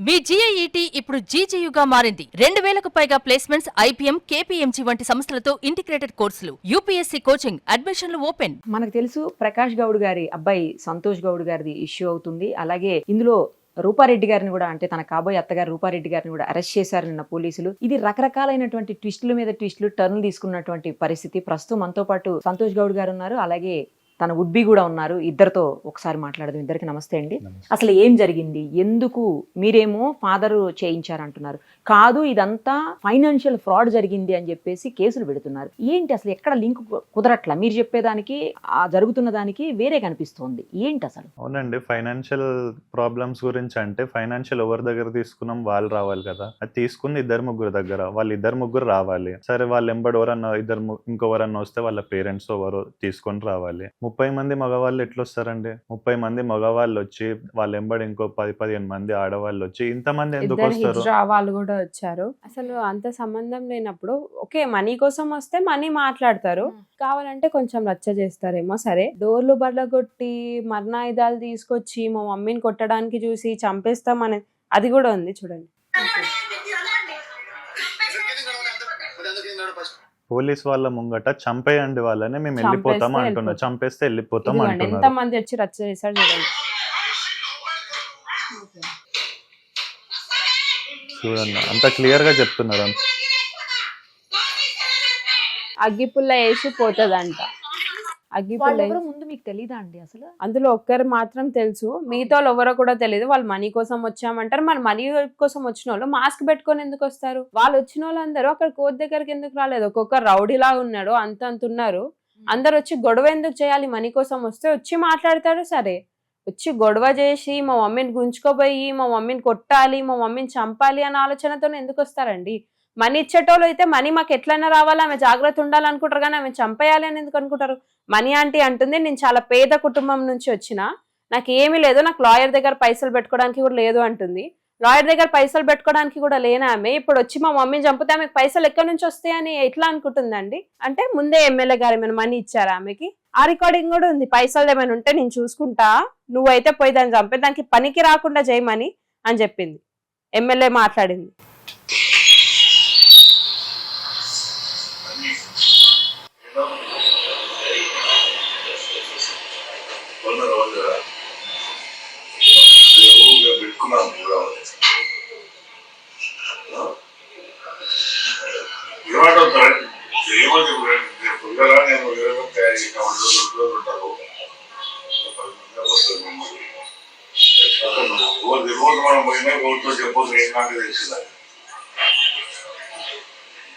మీ GIET ఇప్పుడు GGUగా మారింది. 2000కు పైగా ప్లేస్మెంట్స్, IPM, KPMG వంటి సంస్థలతో ఇంటిగ్రేటెడ్ కోర్సులు. UPSC కోచింగ్, అడ్మిషన్లు ఓపెన్. మనకు తెలుసు ప్రకాష్ గౌడ్ గారి అబ్బాయి సంతోష్ గౌడ్ గారిది ఇష్యూ అవుతుంది. అలాగే ఇందులో రూపారెడ్డి గారిని కూడా, అంటే తన కాబోయే అత్తగారు రూపారెడ్డి గారిని కూడా అరెస్ట్ చేశారు నిన్న పోలీసులు. ఇది రకరకాలైనటువంటి ట్విస్టుల మీద ట్విస్టులు, టర్న్ తీసుకున్నటువంటి పరిస్థితి. ప్రస్తుతం మనతో పాటు సంతోష్ గౌడ్ గారు ఉన్నారు, అలాగే తన వుడ్బీ కూడా ఉన్నారు. ఇద్దరితో ఒకసారి మాట్లాడదాం. ఇద్దరికి నమస్తే అండి. అసలు ఏం జరిగింది, ఎందుకు మీరేమో ఫాదర్ చేయించారంటున్నారు, కాదు ఇదంతా ఫైనాన్షియల్ ఫ్రాడ్ జరిగింది అని చెప్పేసి కేసులు పెడుతున్నారు. ఏంటి అసలు ఎక్కడ లింక్ కుదరట్లా? మీరు చెప్పేదానికి ఆ జరుగుతున్న దానికి వేరే కనిపిస్తోంది. ఏంటి అసలు? అవునండి, ఫైనాన్షియల్ ప్రాబ్లమ్స్ గురించి అంటే ఫైనాన్షియల్ ఎవరి దగ్గర తీసుకున్నాం వాళ్ళు రావాలి కదా. అది తీసుకుంది ఇద్దరు ముగ్గురు దగ్గర, వాళ్ళు ఇద్దరు ముగ్గురు రావాలి. సరే వాళ్ళు ఎంబడి ఎవరన్నా ఇంకెవరన్నా వస్తే వాళ్ళ పేరెంట్స్ ఎవరో తీసుకొని రావాలి. 30 మంది మగవాళ్ళు ఎట్లా వస్తారండి? 30 మంది మగవాళ్ళు వచ్చి వాళ్ళ ఎంబడి ఇంకో 10-15 మంది ఆడవాళ్ళు వచ్చి ఇంతమంది ఎందుకు వస్తారు? వాళ్ళు కూడా వచ్చారు. అసలు అంత సంబంధం లేనప్పుడు ఓకే, మనీ కోసం వస్తే మనీ మాట్లాడతారు, కావాలంటే కొంచెం రచ్చ చేస్తారేమో. సరే, డోర్లు బర్లగొట్టి మరణాయుధాలు తీసుకొచ్చి మా మమ్మీని కొట్టడానికి చూసి చంపేస్తాం అనేది అది కూడా ఉంది చూడండి. పోలీస్ వాళ్ళ ముంగట చంపేయండి వాళ్ళని, మేము వెళ్ళిపోతాం అంటున్నారు. చంపేస్తే వెళ్ళిపోతాం అంటున్నారు. ఎంత మంది వచ్చి రచ్చ చేశారు చూడండి. చూడండి, అంత క్లియర్ గా చెప్తున్నారు. అగ్గిపుల్ల వేసి పోతుందంట. అగ్గిపుల్ల ముందు మీకు తెలీదా అండి అసలు? అందులో ఒక్కరు మాత్రం తెలుసు, మిగతా వాళ్ళు ఎవరో కూడా తెలియదు. వాళ్ళు మనీ కోసం వచ్చామంటారు. మన మనీ కోసం వచ్చిన వాళ్ళు మాస్క్ పెట్టుకొని ఎందుకు వస్తారు? వాళ్ళు వచ్చిన వాళ్ళందరూ అక్కడ కోర్టు దగ్గరికి ఎందుకు రాలేదు? ఒక్కొక్కరు రౌడీలా ఉన్నాడు, అంత ఉన్నారు. అందరు వచ్చి గొడవ ఎందుకు చేయాలి? మనీ కోసం వస్తే వచ్చి మాట్లాడతారు. సరే, వచ్చి గొడవ చేసి మా మమ్మీని గుంజుకోపోయి మా మమ్మీని కొట్టాలి, మా మమ్మీని చంపాలి అనే ఆలోచనతో ఎందుకు వస్తారండి? మనీ ఇచ్చేటోళ్ళు అయితే మనీ మాకు ఎట్లయినా రావాలి, ఆమె జాగ్రత్త ఉండాలనుకుంటారు, కానీ ఆమె చంపేయాలి అని ఎందుకు అనుకుంటారు? మనీ ఆంటీ అంటుంది, నేను చాలా పేద కుటుంబం నుంచి వచ్చిన, నాకు ఏమీ లేదు, నాకు లాయర్ దగ్గర పైసలు పెట్టుకోవడానికి కూడా లేదు అంటుంది. లాయర్ దగ్గర పైసలు పెట్టుకోవడానికి కూడా లేని ఆమె ఇప్పుడు వచ్చి మా మమ్మీని చంపితే ఆమెకు పైసలు ఎక్కడి నుంచి వస్తాయని ఎట్లా అనుకుంటుందండి? అంటే ముందే ఎమ్మెల్యే గారు ఏమైనా మనీ ఇచ్చారా ఆమెకి? ఆ రికార్డింగ్ కూడా ఉంది. పైసలు ఏమైనా ఉంటే నేను చూసుకుంటా, నువ్వైతే పోయి దాన్ని చంపే, దానికి పనికి రాకుండా చేయమని అని చెప్పింది ఎమ్మెల్యే. మాట్లాడింది.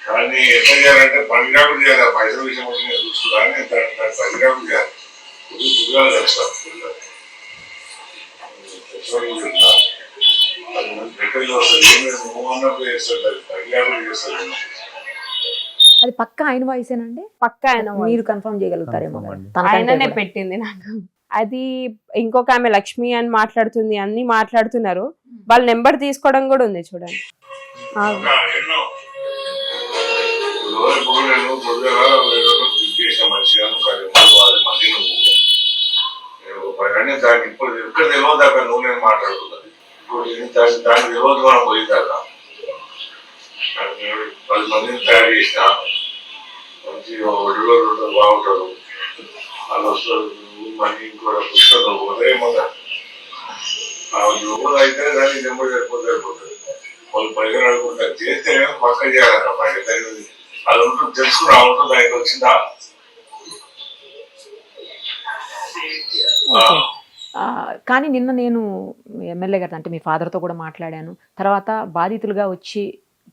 కానీ ఎట్లా చేయాలంటే పనిరాకులు చేయాలి. పైసల విషయం నేను చూసుకున్నాను, పనిరాకులు చేయాలి. పుట్టుగా తెస్తాను ఎక్కడికి వస్తుంది, ఏమి నువ్వు అన్నప్పుడు చేస్తాడు, పనిరాకులు చేస్తాడు. అది పక్క ఆయన వాయిసేనండి? పక్క ఆయన. మీరు కన్ఫర్మ్ చేయగలుగుతారేమో? ఆయననే పెట్టింది నాకు. అది ఇంకొక ఆమె లక్ష్మి అని మాట్లాడుతుంది, అన్ని మాట్లాడుతున్నారు. వాళ్ళ నెంబర్ తీసుకోవడం కూడా ఉంది చూడండి. ఇప్పుడు ఇక్కడ తెలియదు అక్కడ నువ్వు నేను మాట్లాడుతున్నది. ఇప్పుడు దానికి తెలియదు మనం పోయిందాక 10 మందిని తయారు చేసిన మంచి ఒడిలో బాగుంటారు. వాళ్ళు వస్తారు, మనీ కూడా పుస్తకం పోతే ఏమన్నా యువత అయితే దానికి నెంబర్ సరిపోతుంది. వాళ్ళు పైగా అనుకుంటారు, చేస్తే పక్క చేయాలన్న పైన అది ఉంటుంది, తెలుసుకుని రావటం దానికి వచ్చిందా. కానీ నిన్న నేను ఎమ్మెల్యే గారు, అంటే మీ ఫాదర్తో కూడా మాట్లాడాను. తర్వాత బాధితులుగా వచ్చి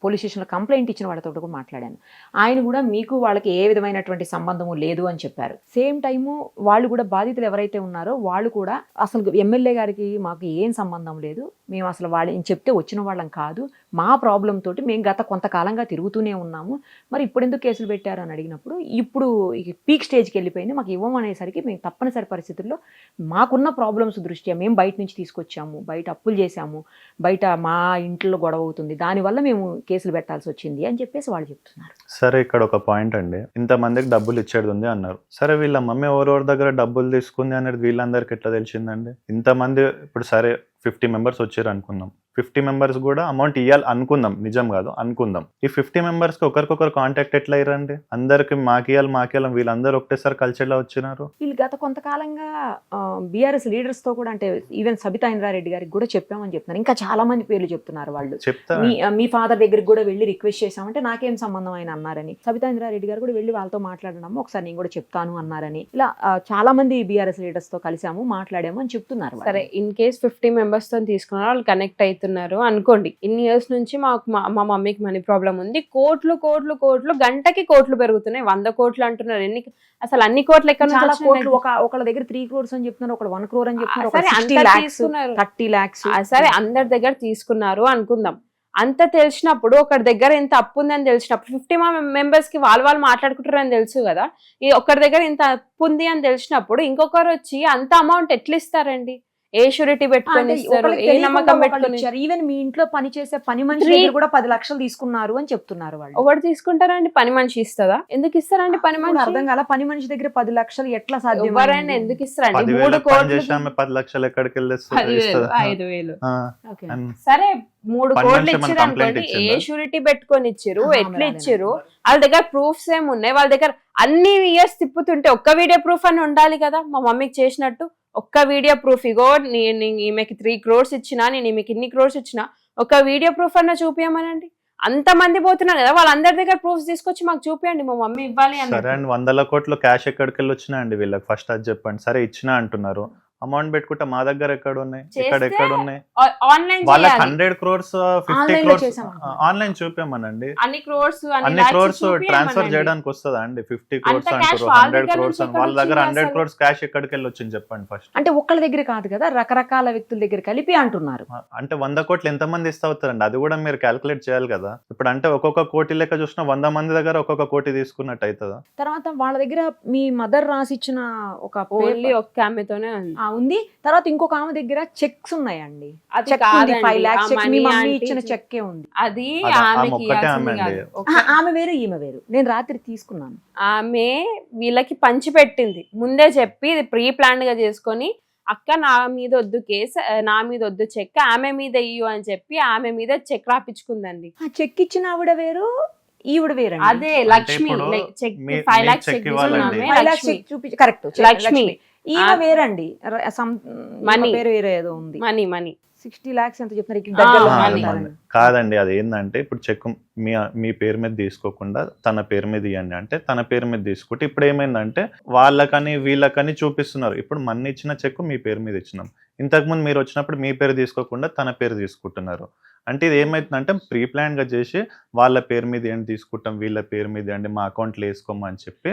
పోలీస్ స్టేషన్లో కంప్లైంట్ ఇచ్చిన వాళ్ళతో కూడా మాట్లాడాను. ఆయన కూడా మీకు వాళ్ళకి ఏ విధమైనటువంటి సంబంధము లేదు అని చెప్పారు. సేమ్ టైము వాళ్ళు కూడా, బాధితులు ఎవరైతే ఉన్నారో వాళ్ళు కూడా, అసలు ఎమ్మెల్యే గారికి మాకు ఏం సంబంధం లేదు, మేము అసలు వాళ్ళని చెప్తే వచ్చిన వాళ్ళం కాదు, మా ప్రాబ్లం తోటి మేము గత కొంతకాలంగా తిరుగుతూనే ఉన్నాము, మరి ఇప్పుడు ఎందుకు కేసులు పెట్టారు అని అడిగినప్పుడు, ఇప్పుడు పీక్ స్టేజ్కి వెళ్ళిపోయింది, మాకు ఇవ్వమనేసరికి మేము తప్పనిసరి పరిస్థితుల్లో మాకున్న ప్రాబ్లమ్స్ దృష్ట్యా మేము బయట నుంచి తీసుకొచ్చాము, బయట అప్పులు చేశాము, బయట మా ఇంట్లో గొడవ అవుతుంది, దానివల్ల మేము కేసులు పెట్టాల్సి వచ్చింది అని చెప్పేసి వాళ్ళు చెప్తున్నారు. సరే, ఇక్కడ ఒక పాయింట్ అండి, ఇంతమందికి డబ్బులు ఇచ్చేది ఉంది అన్నారు. సరే, వీళ్ళ మమ్మీ ఎవరెవరి దగ్గర డబ్బులు తీసుకుంది అనేది వీళ్ళందరికీ ఎట్లా తెలిసిందండి? ఇంతమంది ఇప్పుడు సరే 50 మెంబర్స్ వచ్చారు అనుకుందాం, 50 మెంబర్స్ కూడా అమౌంట్ ఇవ్వాలి అనుకుందాం, నిజం కాదు అనుకుందాం. ఈ 50 మెంబర్స్ కి ఒకరికొకరు కాంటాక్ట్ ఎట్లా అయ్యారండి? అందరికి మాకియాలి వీళ్ళందరూ ఒకటేసారి కలిసేలా వచ్చినారు. వీళ్ళు గత కొంతకాలంగా బీఆర్ఎస్ లీడర్స్ తో కూడా, అంటే ఈవెన్ సబితా ఇంద్రారెడ్డి గారికి కూడా చెప్పామని చెప్తున్నారు. ఇంకా చాలా మంది పేర్లు చెప్తున్నారు వాళ్ళు. చెప్తా మీ ఫాదర్ దగ్గరికి కూడా వెళ్ళి రిక్వెస్ట్ చేశామంటే నాకేం సంబంధం ఆయన అన్నారని, సబితా ఇంద్రారెడ్డి గారు కూడా వెళ్ళి వాళ్ళతో మాట్లాడడం ఒకసారి నేను కూడా చెప్తాను అన్నారని, ఇలా చాలా మంది బీఆర్ఎస్ లీడర్స్ తో కలిసాము మాట్లాడాము అని చెప్తున్నారు. సరే, ఇన్ కేస్ 50 మెంబర్స్ తో తీసుకున్నారు, వాళ్ళు కనెక్ట్ అవుతున్నారు అనుకోండి. ఇన్ని ఇయర్స్ నుంచి మా మమ్మీకి మనీ ప్రాబ్లం ఉంది, కోట్లు కోట్లు కోట్లు, గంటకి కోట్లు పెరుగుతున్నాయి, 100 కోట్లు అంటున్నారు. అసలు అన్ని కోట్లు ఎక్కడ నుంచి చాలా వచ్చినాయి? కోట్లు, ఒకళ్ళ దగ్గర 3 crores అని చెప్తున్నారు, ఒకళ్ళు 1 crore అని చెప్తున్నారు, సరే, ఒకళ్ళు 60 అందరు lakhs, తీసుకున్నారు. 30 lakhs. సరే, అందరి దగ్గర తీసుకున్నారు అనుకుందాం. అంత తెలిసినప్పుడు, ఒకరి దగ్గర ఎంత అప్పు ఉందని తెలిసినప్పుడు, 50 మెంబర్స్ కి వాళ్ళు మాట్లాడుకుంటారు అని తెలుసు కదా. ఈ ఒకరి దగ్గర ఇంత అప్పు ఉంది అని తెలిసినప్పుడు ఇంకొకరు వచ్చి అంత అమౌంట్ ఎట్లా ఇస్తారండి? ఏ షూరిటీ పెట్టుకొని ఇస్తారు? ఏ నమ్మకం పెట్టుకొని? ఈవెన్ మీ ఇంట్లో పని చేసే పని మనిషి దగ్గర కూడా 10 లక్షలు తీసుకున్నారు అని చెప్తున్నారు వాళ్ళు. ఒకటి తీసుకుంటారండి? పని మనిషి ఇస్తుందా? ఎందుకు ఇస్తారండి పని మనిషి? అర్థం కాల, పని మనిషి దగ్గర 10 లక్షలు ఎట్లా సాధ్యం? ఎవరైనా ఎందుకు ఇస్తారండి? 10,000 3 కోట్లు, 10 లక్షలు ఎక్కడికి 10,000, 5,000. Okay. సరే, 3 పని కోట్లు మనిషి ఏమన్నా ఇచ్చారు కంప్లైంట్ అనుకోండి, ఏ ఇచ్చిందా? షూరిటీ పెట్టుకొని ఇచ్చారు? ఆహా, ఎట్లా అదే, ఇచ్చారు? వాళ్ళ దగ్గర ప్రూఫ్స్ ఏమున్నాయి? వాళ్ళ దగ్గర అన్ని ఇయర్స్ తిప్పుతుంటే ఒక్క వీడియో ప్రూఫ్ అని ఉండాలి కదా. మా మమ్మీకి చేసినట్టు ఒక్క వీడియో ప్రూఫ్, ఇగో నేను ఈమెకి 3 crores ఇచ్చినా, నేను ఈమెకి ఇన్ని crores ఇచ్చినా, ఒక వీడియో ప్రూఫ్ అన్న చూపించమనండి. అంత మంది పోతున్నారు కదా, వాళ్ళందరి దగ్గర ప్రూఫ్స్ తీసుకొచ్చి మాకు చూపించండి, మా మమ్మీ ఇవ్వాలి అని. సరే అండి, 100 కోట్లు క్యాష్ ఎక్కడికి వెళ్ళి వచ్చినాయండి వీళ్ళకి? ఫస్ట్ అది చెప్పండి. సరే ఇచ్చినా అంటున్నారు, అమౌంట్ పెట్టుకుంటే మా దగ్గర ఎక్కడ ఉన్నాయి? ఎక్కడ ఉన్నాయి? ఆన్లైన్ వాళ్ళకి 100 crores 50 Online లో crores చేసామంటున్నారు. ఆన్లైన్ చూపించమనండి. అన్ని క్రోర్స్ అన్ని crores ట్రాన్స్ఫర్ చేయడానికి వస్తుందా అండి? 50 crores అంత cash అంటారు, వాళ్ళ 100 దగ్గర crores నుంచి ఎక్కడ వాళ్ళ దగ్గర వచ్చింది 100 అసలు? crores క్యాష్ ఎక్కడికి వెళ్ళి వచ్చింది చెప్పండి ఫస్ట్. అంటే ఒక్కళ్ళ దగ్గర కాదు కదా, రకరకాల వ్యక్తుల దగ్గర కలిపి అంటున్నారు. అంటే 100 కోట్లు ఎంత మంది ఇస్తా అవుతారండి? అది కూడా మీరు క్యాల్కులేట్ చేయాలి కదా. ఇప్పుడు అంటే ఒక్కొక్క కోటి లెక్క చూసినా 100 మంది దగ్గర ఒక్కొక్క కోటి తీసుకున్నట్టు అవుతుందా? తర్వాత వాళ్ళ దగ్గర మీ మదర్ రాసిచ్చిన ఒక ఓన్లీ ఒక్క ఆమెతోనే ఉంది. ఉంది, తర్వాత ఇంకొక ఆమె దగ్గర చెక్స్ ఉన్నాయండి. అది చెక్ ఉంది, కాదండి, 5 lakhs ఆ చెక్. మీ money మమ్మీ aunty ఇచ్చిన చెక్కే ఉంది. అది అది ఆమె ఆమెకి ఒక్కటే ఇవ్వాల్సింది ఆమె కాదు. అండి. ఆమె వేరు ఈమె వేరు. నేను రాత్రి తీసుకున్నాను. ఆమె వీళ్ళకి పంచి పెట్టింది, ముందే చెప్పి ఇది ప్రీ ప్లాన్డ్ గా చేసుకొని, అక్క నా మీద వద్దు కేసు, నా మీద వద్దు చెక్, ఆమె మీద ఇయ్యు అని చెప్పి ఆమె మీద చెక్ రాపించుకుందండి. ఆ చెక్ ఇచ్చిన ఆవిడ వేరు, ఈవిడ వేరు. అదే లక్ష్మి ఇప్పుడు చెక్ మీ- 5 మీ lakhs check చెక్ ఇవ్వాలండి. చూపించి కరెక్ట్. లక్ష్మి. ఈమె వేరండి. Money. పేరు వేరే ఏదో ఉంది. మనీ 60 lakhs ఎంత చెప్తున్నారు ఇక్కడ ఆ, దగ్గరలో money. ఉంటారని. కాదండి, అది ఏంటంటే ఇప్పుడు చెక్ మీ పేరు మీద తీసుకోకుండా తన పేరు మీద ఇవ్వండి అంటే తన పేరు మీద తీసుకుంటే ఇప్పుడు ఏమైందంటే వాళ్ళకని వీళ్ళకని చూపిస్తున్నారు. ఇప్పుడు మన ఇచ్చిన చెక్ మీ పేరు మీద ఇచ్చినాం, ఇంతకుముందు మీరు వచ్చినప్పుడు మీ పేరు తీసుకోకుండా తన పేరు తీసుకుంటున్నారు. అంటే ఇది ఏమైతుందంటే ప్రీ ప్లాన్ గా చేసి వాళ్ళ పేరు మీద ఏంటి తీసుకుంటాం, వీళ్ళ పేరు మీద అండి మా అకౌంట్లో వేసుకోమని చెప్పి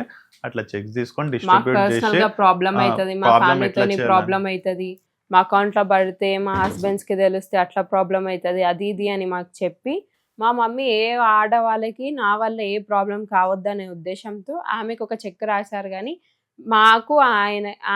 అట్లా చెక్స్ తీసుకొని మాకు డిస్ట్రిబ్యూట్ పర్సనల్ చేసి గా ప్రాబ్లం అవుతుంది, మా problem ఫ్యామిలీతో ఎట్లా ప్రాబ్లం అవుతుంది, మా అకౌంట్ లో పడితే మా హస్బెండ్స్ కి తెలిస్తే అట్లా ప్రాబ్లం అవుతుంది, అది ఇది అని మాకు చెప్పి, మా మమ్మీ ఏ ఆడవాళ్ళకి నా వల్ల ఏ ప్రాబ్లం కావద్దనే ఉద్దేశంతో ఆమెకు ఒక చెక్ రాశారు. కానీ మాకు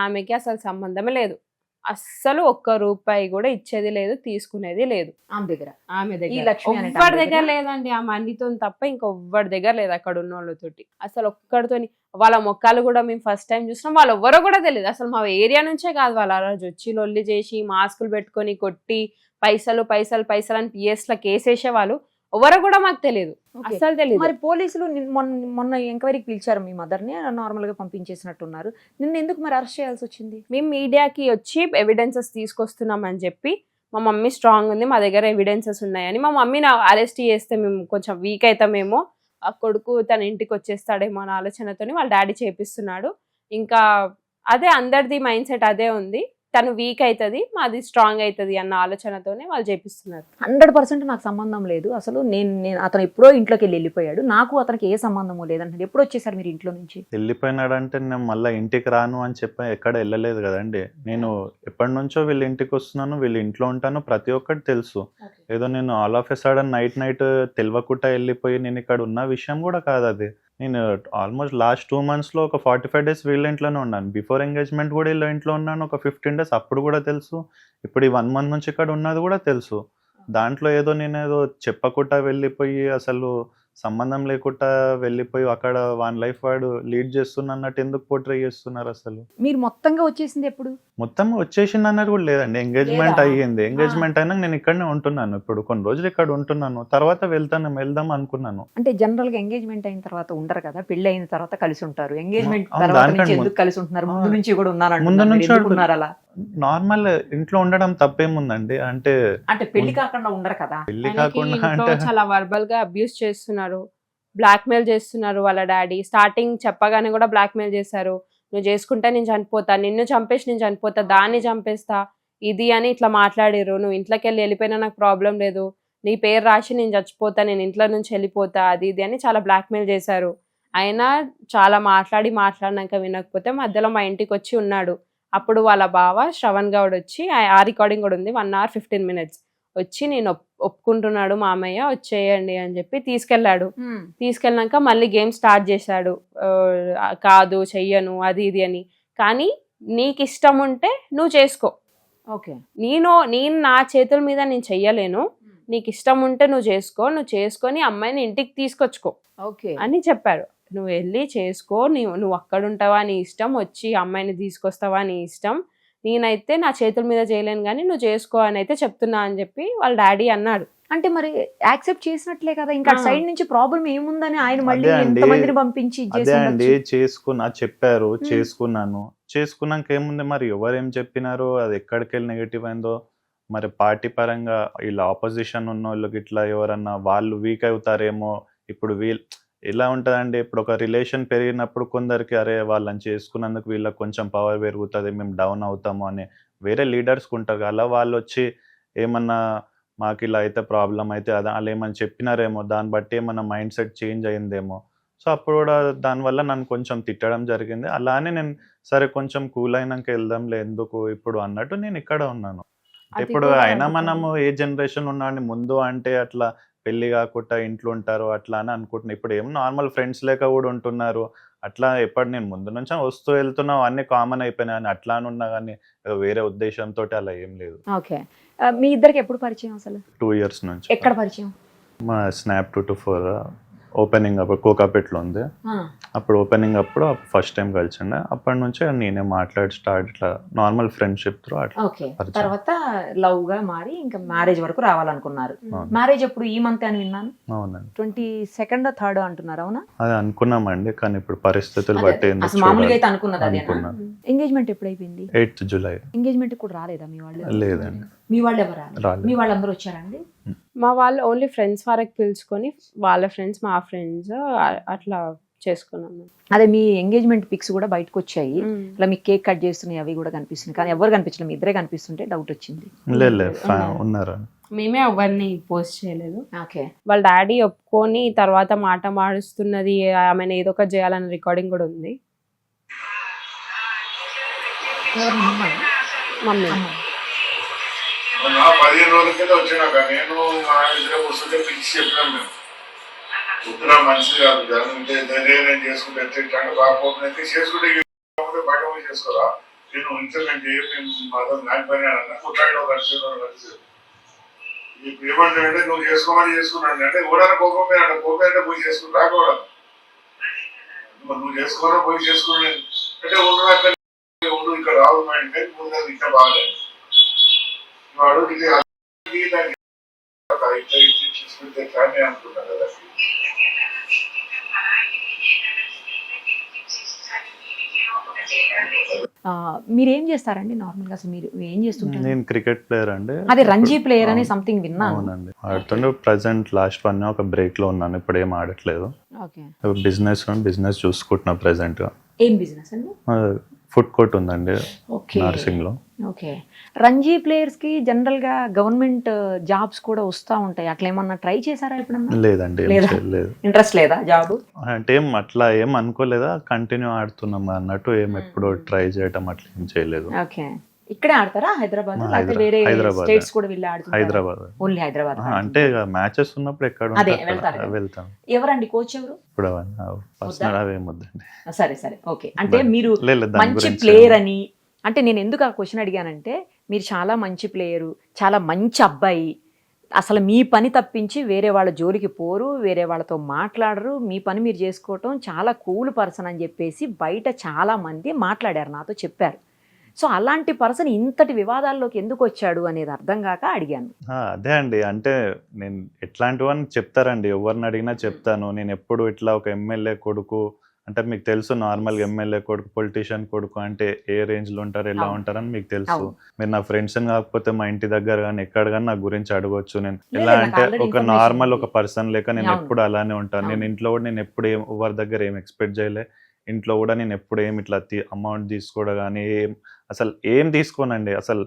ఆమెకి అసలు సంబంధమే లేదు. అస్సలు ఒక్క రూపాయి కూడా ఇచ్చేది లేదు, తీసుకునేది లేదు ఆమె దగ్గర. ఆమె ఈ దగ్గర. లక్ష్మి అనే ఒక్కడి ఆమె దగ్గర దగ్గర? లేదండి, ఆ మనీతో తప్ప ఇంకొవ్వడి దగ్గర లేదు అక్కడ ఉన్న వాళ్ళతోటి. అసలు ఒక్కడితోని వాళ్ళ మొక్కలు కూడా మేము ఫస్ట్ టైం చూసినాం, వాళ్ళు ఎవ్వరో కూడా తెలియదు. అసలు మా ఏరియా నుంచే కాదు, వాళ్ళు ఆ రోజు వచ్చి లొల్లి చేసి మాస్కులు పెట్టుకొని కొట్టి పైసలు పైసలు పైసలు అని పిఎస్ ల కేసేసే వాళ్ళు ఎవరో కూడా మాకు తెలియదు, Okay. అసలు తెలియదు. మరి పోలీసులు మొన్న ఎంక్వైరీకి పిలిచారు మీ మదర్ ని, నార్మల్ గా పంపించేసినట్టున్నారు. నిన్న ఎందుకు మరి అరెస్ట్ చేయాల్సి వచ్చింది? మేము మీడియాకి వచ్చి ఎవిడెన్సెస్ తీసుకొస్తున్నాం అని చెప్పి, మా మమ్మీ స్ట్రాంగ్ ఉంది, మా దగ్గర ఎవిడెన్సెస్ ఉన్నాయని, మా మమ్మీని అరెస్ట్ చేస్తే మేము కొంచెం వీక్ అవుతామేమో, ఆ కొడుకు తన ఇంటికి వచ్చేస్తాడేమో అనే ఆలోచనతోని వాళ్ళ డాడీ చేపిస్తున్నాడు. ఇంకా అదే అందరిది మైండ్ సెట్ అదే ఉంది, తను వీక్ అవుతుంది మాది స్ట్రాంగ్ అవుతుంది అన్న ఆలోచనతోనే వాళ్ళు చేపిస్తున్నారు. 100% నాకు సంబంధం లేదు. అసలు నేను అతను ఎప్పుడో ఇంట్లోకి వెళ్ళిపోయాడు, నాకు అతనికి ఏ సంబంధము లేదంటే. ఎప్పుడు వచ్చేసారు మీరు ఇంట్లో నుంచి? వెళ్ళిపోయినాడంటే నేను మళ్ళీ ఇంటికి రాను అని చెప్పి ఎక్కడ వెళ్ళలేదు కదండి. నేను ఎప్పటి నుంచో వీళ్ళ ఇంటికి వస్తున్నాను, వీళ్ళ ఇంట్లో ఉంటాను, ప్రతి ఒక్కటి తెలుసు. ఏదో నేను all of a sudden night తెలియకుండా వెళ్ళిపోయి నేను ఇక్కడ ఉన్న విషయం కూడా కాదు అది. నేను ఆల్మోస్ట్ లాస్ట్ 2 monthsలో ఒక 45 days వీళ్ళ ఇంట్లోనే ఉన్నాను. బిఫోర్ ఎంగేజ్మెంట్ కూడా వీళ్ళ ఇంట్లో ఉన్నాను ఒక 15 days, అప్పుడు కూడా తెలుసు. ఇప్పుడు ఈ 1 month నుంచి ఇక్కడ ఉన్నది కూడా తెలుసు. దాంట్లో ఏదో నేను ఏదో చెప్పకుండా వెళ్ళిపోయి అసలు సంబంధం లేకుండా వెళ్ళిపోయి అక్కడ వాన్ లైఫ్ వాడు లీడ్ చేస్తున్నట్టు ఎందుకు పోర్ట్రే చేస్తున్నారు అసలు? మీరు మొత్తంగా వచ్చేసింది ఎప్పుడు? మొత్తం వచ్చేసింది అన్నది కూడా లేదండి. ఎంగేజ్మెంట్ లేదా? అయ్యింది. ఎంగేజ్మెంట్ అయినాక నేను ఇక్కడనే ఉంటున్నాను. ఇప్పుడు కొన్ని రోజులు ఇక్కడ ఉంటున్నాను. తర్వాత వెళ్దాం అనుకున్నాను. అంటే జనరల్ గా ఎంగేజ్మెంట్ అయిన తర్వాత ఉండరు కదా, పెళ్లి అయిన తర్వాత కలిసి ఉంటారు. ఎంగేజ్మెంట్ అవును, తర్వాత దానికంటే నుంచి ఎందుకు కలిసి ఉంటున్నారు? ముందు నుంచి కూడా ఉన్నారు ముందు అంటున్నారు. నుంచి మీరు ఎందుకు ఉన్నారు అలా? నార్మల్ ఇంట్లో ఉండడం తప్పేముందండి? అంటే అంటే పెళ్లి కాకుండా ఉండరు కదా. పెళ్లి ఆయనకి కాకుండా ఇంట్లో అంటే చాలా వర్బల్ గా అబ్యూస్ చేస్తున్నారు, బ్లాక్మెయిల్ చేస్తున్నారు వాళ్ళ డాడీ. స్టార్టింగ్ చెప్పగానే కూడా బ్లాక్మెయిల్ చేశారు. నువ్వు చేసుకుంటే నేను చనిపోతా, నిన్ను చంపేసి నేను చనిపోతా, దాన్ని చంపేస్తా, ఇది అని ఇట్లా మాట్లాడారు. నువ్వు ఇంట్లోకి వెళ్ళిపోయినా నాకు ప్రాబ్లం లేదు, నీ పేరు రాసి నేను చచ్చిపోతా, నేను ఇంట్లో నుంచి వెళ్ళిపోతా, అది ఇది అని చాలా బ్లాక్మెయిల్ చేశారు. ఆయన చాలా మాట్లాడినాక వినకపోతే మధ్యలో మా ఇంటికి వచ్చి ఉన్నాడు. అప్పుడు వాళ్ళ బావ శ్రవణ్ గౌడ్ వచ్చి, ఆ రికార్డింగ్ కూడా ఉంది, 1 hour 15 minutes వచ్చి నేను ఒప్పుకుంటున్నాడు మామయ్య వచ్చేయండి అని చెప్పి తీసుకెళ్ళాడు. తీసుకెళ్ళినాక మళ్ళీ గేమ్ స్టార్ట్ చేశాడు. కాదు చెయ్యను అది ఇది అని. కానీ నీకు ఇష్టం ఉంటే నువ్వు చేసుకో, ఓకే, నేను నా చేతుల మీద నేను చెయ్యలేను, నీకు ఇష్టం ఉంటే నువ్వు చేసుకొని అమ్మాయిని ఇంటికి తీసుకొచ్చుకో ఓకే అని చెప్పారు. నువ్వు వెళ్ళి చేసుకో, నువ్వు అక్కడ ఉంటావా నీ ఇష్టం, వచ్చి అమ్మాయిని తీసుకొస్తావా నీ ఇష్టం, నేనైతే నా చేతుల మీద చేయలేను కానీ నువ్వు చేసుకో అని అయితే చెప్తున్నా అని చెప్పి వాళ్ళ డాడీ అన్నాడు. అంటే మరి యాక్సెప్ట్ చేసినట్లే కదా. ఇంకా సైడ్ నుంచి ప్రాబ్లం ఏముందని ఆయన మళ్ళీ అదే అండి. ఎంతమందిని పంపించి అదే అండి చెప్పారు, చేసుకున్నాను. చేసుకున్నాక ఏముంది, మరి ఎవరేం చెప్పినారో అది ఎక్కడికి వెళ్ళి నెగిటివ్ అయిందో, మరి పార్టీ పరంగా వీళ్ళ ఆపోజిషన్ ఉన్న వాళ్ళకి ఇట్లా ఎవరన్నా వాళ్ళు వీక్ అవుతారేమో. ఇప్పుడు ఎలా ఉంటుందండి, ఇప్పుడు ఒక రిలేషన్ పెరిగినప్పుడు కొందరికి అరే వాళ్ళని చేసుకున్నందుకు వీళ్ళకి కొంచెం పవర్ పెరుగుతుంది, మేము డౌన్ అవుతాము అని వేరే లీడర్స్కి ఉంటారు. అలా వాళ్ళు వచ్చి ఏమన్నా మాకు ఇలా అయితే ప్రాబ్లం అయితే అలా ఏమన్నా చెప్పినారేమో, దాన్ని బట్టి ఏమన్నా మైండ్ సెట్ చేంజ్ అయిందేమో. సో అప్పుడు కూడా దానివల్ల నన్ను కొంచెం తిట్టడం జరిగింది. అలానే నేను సరే కొంచెం కూల్ అయినాక వెళ్దాంలే ఎందుకు ఇప్పుడు అన్నట్టు నేను ఇక్కడ ఉన్నాను. ఇప్పుడు అయినా మనము ఏ జనరేషన్ ఉన్నాండి, ముందు అంటే అట్లా పెళ్లి కాకుండా ఇంట్లో ఉంటారు అట్లా అని అనుకుంటున్నా. ఇప్పుడు ఏం నార్మల్ ఫ్రెండ్స్ లేక కూడా ఉంటున్నారు. అట్లా ఎప్పుడు నేను ముందు నుంచి వస్తూ వెళ్తున్నావు అన్ని కామన్ అయిపోయినాయి అని అట్లా అని ఉన్నా కానీ వేరే ఉద్దేశంతో అలా ఏం లేదు. ఓకే, మీ ఇద్దరికి ఎప్పుడు పరిచయం అసలు? 2 years నుంచి. ఎక్కడ పరిచయం? మా స్నాప్ 224 ఓపెనింగ్ అప్పుడు కోకాపేటలో ఉంది. అప్పుడు ఓపెనింగ్ అప్పుడు ఫస్ట్ టైం కలిసిండే. అప్పటి నుంచి నేనే మాట్లాడి స్టార్ట్ ఇట్లా నార్మల్ ఫ్రెండ్షిప్ త్రూ అట్లా. ఓకే, తర్వాత లవ్ గా మారి ఇంకా మ్యారేజ్ వరకు రావాలనుకున్నారు. మ్యారేజ్ అప్పుడు ఈ మంత్ అని విన్నాను. అవునండి, 22nd or 3rd అంటున్నారు, అవునా? అది అనుకున్నామండి, కానీ ఇప్పుడు పరిస్థితులు బట్టి అసలు మామూలుగా అయితే అనుకున్నది అదే. అనుకున్నాను. ఎంగేజ్మెంట్ ఎప్పుడు అయిపోయింది? 8th July. ఎంగేజ్మెంట్ కూడా రాలేదా మీ వాళ్ళు? లేదండి. మీ వాళ్ళు ఎవరు రాలేదు. మీ వాళ్ళందరూ వచ్చారండి? మా వాళ్ళు ఓన్లీ ఫ్రెండ్స్ వరకు పిలుచుకొని వాళ్ళ ఫ్రెండ్స్ మా ఫ్రెండ్స్ అట్లా చేసుకున్నాము. అదే మీ ఎంగేజ్మెంట్ పిక్స్ కూడా బయటకు వచ్చాయి. అలా మీ కేక్ కట్ చేస్తున్నాయి అవి కూడా కనిపిస్తున్నాయి, కానీ ఎవరు కనిపించలేదు, మీ ఇద్దరే కనిపిస్తుంటే డౌట్ వచ్చింది. ఉన్నారు, మేమే ఎవరిని పోస్ట్ చేయలేదు. ఓకే, వాళ్ళ డాడీ ఒప్పుకొని తర్వాత మాట మాడుస్తున్నది, ఆమెను ఏదో ఒకటి చేయాలన్న రికార్డింగ్ కూడా ఉంది. మమ్మీ 15 రోజుల కింద వచ్చినాక నేను మా ఇద్దరే వస్తుంటే పిలిచి చెప్పినాం. మేము ఉత్తరా మంచిది కాదు, జరుగుతుంటే ధైర్యం చేసుకుంటే ఎట్లా బాగా చేసుకుంటే బయట పోయి చేసుకోరా, నేను ఇంటర్మెంట్ మాత్రం నాకు పని అన్న కొట్లాడో కలిసి ఇప్పుడు ఏమంటాడంటే నువ్వు చేసుకోమని చేసుకున్నాడు అంటే ఎవరైనా కోపేట పోయి చేసుకుని రాకూడదు, నువ్వు చేసుకోవాలా పోయి చేసుకున్నాను అంటే ఉండు ఇక్కడ రాదు మా ఇంటి ముందు ఇంకా బాగాలేదు వాడు ఇది చూసుకుంటే కానీ అనుకున్నాను కదా. మీరేం చేస్తారండి నార్మల్ గా? అసలు మీరు ఏం చేస్తుంటారు? నేను క్రికెట్ ప్లేయర్ అండి. అదే రంజీ ప్లేయర్ అని సంథింగ్ విన్నాను. అవునండి, ఆడుతుండే. ప్రెసెంట్ లాస్ట్ 1 year ఒక బ్రేక్ లో ఉన్నాను, ఇప్పుడు ఏం ఆడట్లేదు. ఓకే, బిజినెస్ చూసుకుంటున్నా ప్రెసెంట్ గా. ఏం బిజినెస్ అండి? ఫుడ్ కోర్ట్ ఉందండి నర్సింగ్ లో. ఓకే, రంజీ ప్లేయర్స్ కి జనరల్ గా గవర్నమెంట్ జాబ్స్ కూడా వస్తా ఉంటాయి, అట్లా ఏమన్నా ట్రై చేశారా ఎప్పుడన్నా? లేదండి, లేదు. ఇంట్రెస్ట్ లేదా జాబ్ అంటే ఏం అట్లా ఏం అనుకోలేదా, కంటిన్యూ ఆడుతున్నాం అన్నట్టు ఏం ఎప్పుడు ట్రై చేయటం అట్లా ఏం చేయలేదు. ఓకే, ఇక్కడే ఆడతారా హైదరాబాద్? వేరే స్టేట్స్ కూడా వెళ్ళి ఆడుతారా? హైదరాబాద్, ఓన్లీ హైదరాబాద్. అంటే మ్యాచెస్ ఉన్నప్పుడు ఎక్కడ వెళ్తాం. ఎవరండి కోచ్ ఎవరు? ఇప్పుడు పర్సనల్ అవేం వద్దండి. సరే ఓకే, అంటే మీరు మంచి ప్లేయర్ అని అంటే నేను ఎందుకు ఆ క్వశ్చన్ అడిగానంటే మీరు చాలా మంచి ప్లేయరు, చాలా మంచి అబ్బాయి, అసలు మీ పని తప్పించి వేరే వాళ్ళ జోలికి పోరు, వేరే వాళ్ళతో మాట్లాడరు, మీ పని మీరు చేసుకోవటం చాలా కూల్ పర్సన్ అని చెప్పేసి బయట చాలామంది మాట్లాడారు, నాతో చెప్పారు. సో అలాంటి పర్సన్ ఇంతటి వివాదాల్లోకి ఎందుకు వచ్చాడు అనేది అర్థం కాక అడిగాను. అదే అండి, అంటే నేను ఎట్లాంటివని చెప్తారండి, ఎవరిని అడిగినా చెప్తాను. నేను ఎప్పుడు ఇట్లా ఒక ఎమ్మెల్యే కొడుకు అంటే మీకు తెలుసు, నార్మల్గా ఎమ్మెల్యే కొడుకు పొలిటీషియన్ కొడుకు అంటే ఏ రేంజ్లో ఉంటారు, ఎలా ఉంటారని మీకు తెలుసు. మీరు నా ఫ్రెండ్స్ కాకపోతే మా ఇంటి దగ్గర కానీ ఎక్కడ కానీ నా గురించి అడగవచ్చు. నేను ఎలా అంటే ఒక నార్మల్ ఒక పర్సన్ లేక నేను ఎప్పుడు అలానే ఉంటాను. నేను ఇంట్లో కూడా నేను ఎప్పుడు ఎవరి దగ్గర ఏం ఎక్స్పెక్ట్ చేయలే. ఇంట్లో కూడా నేను ఎప్పుడు ఏం ఇట్లా అమౌంట్ తీసుకోవడం కానీ అసలు ఏం తీసుకోనండి. అసలు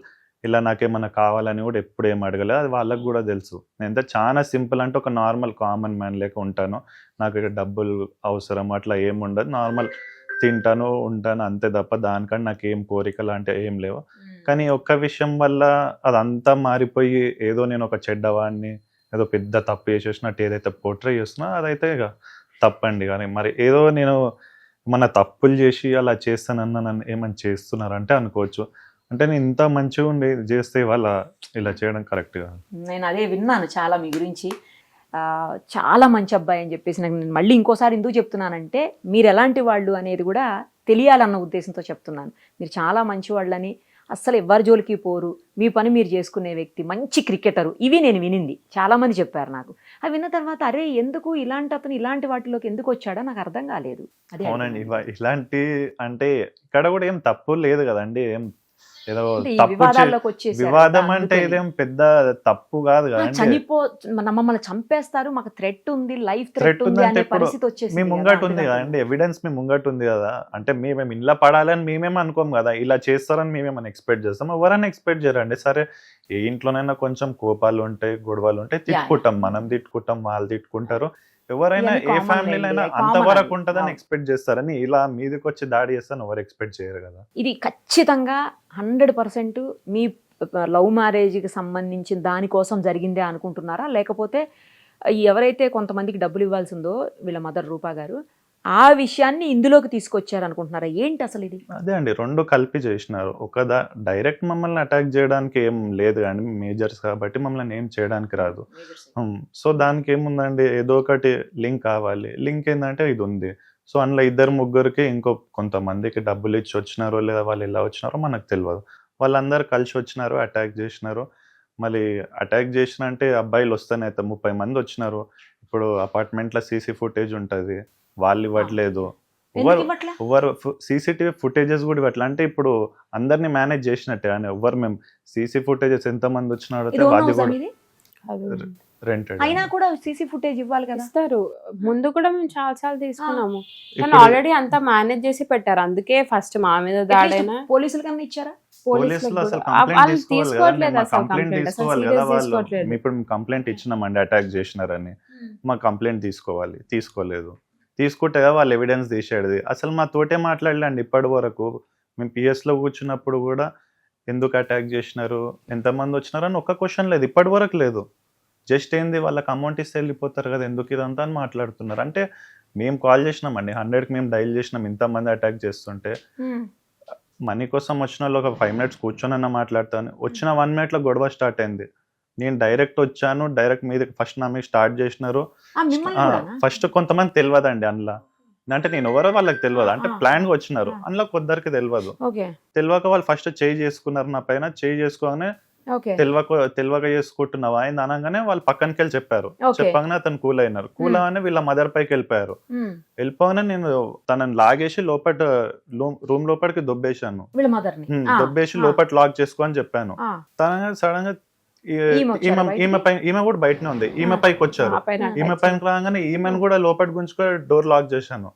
ఇలా నాకేమన్నా కావాలని కూడా ఎప్పుడు ఏం అడగలేదు. అది వాళ్ళకు కూడా తెలుసు. నేను చాలా సింపుల్ అంటే ఒక నార్మల్ కామన్ మ్యాన్ లేక ఉంటాను. నాకు ఇక్కడ డబ్బులు అవసరం అట్లా ఏం ఉండదు. నార్మల్ తింటాను ఉంటాను అంతే తప్ప దానికంటే నాకు ఏం కోరికలు అంటే ఏం లేవు. కానీ ఒక్క విషయం వల్ల అదంతా మారిపోయి ఏదో నేను ఒక చెడ్డవాడిని, ఏదో పెద్ద తప్పు చేసేసినట్టు ఏదైతే పోర్ట్రే చేస్తున్నా అదైతే ఇక తప్పండి. కానీ మరి ఏదో నేను మన తప్పులు చేసి అలా చేస్తానన్న నన్ను ఏమని చేస్తున్నారంటే అనుకోవచ్చు. అంటే నేను ఇంత మంచిగా ఉండి చేస్తే వాళ్ళ ఇలా చేయడం కరెక్ట్ కాదు. నేను అదే విన్నాను చాలా మీ గురించి, చాలా మంచి అబ్బాయి అని చెప్పేసి. నాకు నేను మళ్ళీ ఇంకోసారి ఎందుకు చెప్తున్నానంటే మీరు ఎలాంటి వాళ్ళు అనేది కూడా తెలియాలన్న ఉద్దేశంతో చెప్తున్నాను. మీరు చాలా మంచి వాళ్ళని, అస్సలు ఎవరి జోలికి పోరు, మీ పని మీరు చేసుకునే వ్యక్తి, మంచి క్రికెటరు, ఇవి నేను వినింది. చాలామంది చెప్పారు నాకు. అవి విన్న తర్వాత అరే ఎందుకు ఇలాంటి అతను ఇలాంటి వాటిలోకి ఎందుకు వచ్చాడో నాకు అర్థం కాలేదు. అదే అవునండి, ఇలాంటి అంటే ఇక్కడ కూడా ఏం తప్పు లేదు కదండి. ఏం ఏదో వివాదం అంటే ఇదేం పెద్ద తప్పు కాదు కదండి. మమ్మల్ని చంపేస్తారు, మాకు థ్రెట్ ఉంది, లైఫ్ థ్రెట్ ఉంది అనే పరిస్థితి వచ్చేసి మీ ముంగట ఉంది కదండి, ఎవిడెన్స్ మీ ముంగట ఉంది కదా. అంటే మేమేం ఇలా పడాలని మేమేం అనుకోం కదా, ఇలా చేస్తారని మేమేమని ఎక్స్పెక్ట్ చేస్తాం. ఎవరైనా ఎక్స్పెక్ట్ చేయరండి. సరే ఏ ఇంట్లోనైనా కొంచెం కోపాలు ఉంటాయి, గొడవలు ఉంటాయి, తిట్టుకుంటాం, మనం తిట్టుకుంటాం, వాళ్ళు తిట్టుకుంటారు. ఎవరైనా ఏ ఫ్యామిలీలో అయినా అంతవరకు ఉంటుందని ఎక్స్పెక్ట్ చేస్తారని ఇలా మీదకి వచ్చి దాడి చేస్తాను ఎవరు ఎక్స్పెక్ట్ చేయరు కదా. ఇది ఖచ్చితంగా 100% మీ లవ్ మ్యారేజ్కి సంబంధించిన దానికోసం జరిగిందే అనుకుంటున్నారా, లేకపోతే ఎవరైతే కొంతమందికి డబ్బులు ఇవ్వాల్సిందో వీళ్ళ మదర్ రూపా గారు ఆ విషయాన్ని ఇందులోకి తీసుకొచ్చారు అనుకుంటున్నారా, ఏంటి అసలు ఇది? అదే అండి, రెండు కలిపి చేసినారు. ఒక డైరెక్ట్ మమ్మల్ని అటాక్ చేయడానికి ఏం లేదు కానీ మేజర్స్ కాబట్టి మమ్మల్ని ఏం చేయడానికి రాదు. సో దానికి ఏముందండి, ఏదో ఒకటి లింక్ కావాలి. లింక్ ఏంటంటే ఇది ఉంది. సో అందులో ఇద్దరు ముగ్గురికి ఇంకో కొంతమందికి డబ్బులు ఇచ్చి వచ్చినారో లేదా వాళ్ళు ఎలా వచ్చినారో మనకు తెలియదు. వాళ్ళందరూ కలిసి వచ్చినారు, అటాక్ చేసినారు. మళ్ళీ అటాక్ చేసిన అంటే అబ్బాయిలు వస్తేనే 30 మంది వచ్చినారు. ఇప్పుడు అపార్ట్మెంట్లో సీసీ ఫుటేజ్ ఉంటుంది, వాళ్ళు ఇవ్వట్లేదు. ఎవరు సీసీటీవీ ఫుటేజెస్ కూడా ఇవ్వట్లే. అంటే ఇప్పుడు అందరినీ మేనేజ్ చేసినట్టే అని ఎవరు మేము సీసీ ఫుటేజెస్ ఎంతమంది వచ్చినారో అది కూడా రెంటెడ్ అయినా కూడా సీసీ ఫుటేజ్ ఇవ్వాలి కదా. ఇస్తారు. ముందు కూడా మేము చాలా తీసుకున్నాము, కానీ ఆల్రెడీ అంతా మేనేజ్ చేసి పెట్టారు. అందుకే ఫస్ట్ మా మీద దాడైనా పోలీసులు కన్నా ఇచ్చారా? పోలీసులు అసలు కంప్లైంట్ తీసుకోవాలి కదా వాళ్ళు. ఇప్పుడు కంప్లైంట్ ఇచ్చినామండి అటాక్ చేసినారని, మా కంప్లైంట్ తీసుకోలేదు. తీసుకుంటే వాళ్ళు ఎవిడెన్స్ తీసేది. అసలు మా తోటే మాట్లాడలేండి ఇప్పటి వరకు. మేము పిఎస్లో కూర్చున్నప్పుడు కూడా ఎందుకు అటాక్ చేసినారు, ఎంతమంది వచ్చినారు అని ఒక్క క్వశ్చన్ లేదు, ఇప్పటి వరకు లేదు. జస్ట్ ఏంది వాళ్ళకి అమౌంట్ ఇస్తే వెళ్ళిపోతారు కదా, ఎందుకు ఇదంతా అని మాట్లాడుతున్నారు. అంటే మేము కాల్ చేసినామండి, 100కి మేము డైల్ చేసినాం. ఇంతమంది అటాక్ చేస్తుంటే మనీ కోసం వచ్చిన వాళ్ళు ఒక 5 minutes కూర్చొనన్నా మాట్లాడతాను. వచ్చిన 1 minute గొడవ స్టార్ట్ అయింది. నేను డైరెక్ట్ వచ్చాను, డైరెక్ట్ మీద ఫస్ట్ నా మీద స్టార్ట్ చేసినారు. ఫస్ట్ కొంతమంది తెలియదండి అందులో, అంటే నేను ఎవరో వాళ్ళకి తెలియదు. అంటే ప్లాన్ గా వచ్చినారు, అందులో కొందరికి తెలియదు. తెలియక వాళ్ళు ఫస్ట్ చేయి చేసుకున్నారు నా పైన. చేయి చేసుకోగానే తెలియక చేసుకుంటున్నావా అయింది అనగానే వాళ్ళు పక్కనకి వెళ్ళి చెప్పారు. చెప్పగానే అతను కూల్ అయినారు. కూల్ అవగానే వీళ్ళ మదర్ పైకి వెళ్ళిపోయారు. వెళ్ళిపోగానే నేను తనని లాగేసి రూమ్ లోపలికి దొబ్బేశాను. దొబ్బేసి లోపల లాక్ చేసుకో అని చెప్పాను. తన సడన్ గా ఈమె కూడా బయటనే ఉంది. ఈమె పైకి వచ్చారు. ఈమె పైకి రాగానే ఈమెను కూడా లోపల గుంజుకొని డోర్ లాక్ చేశాను.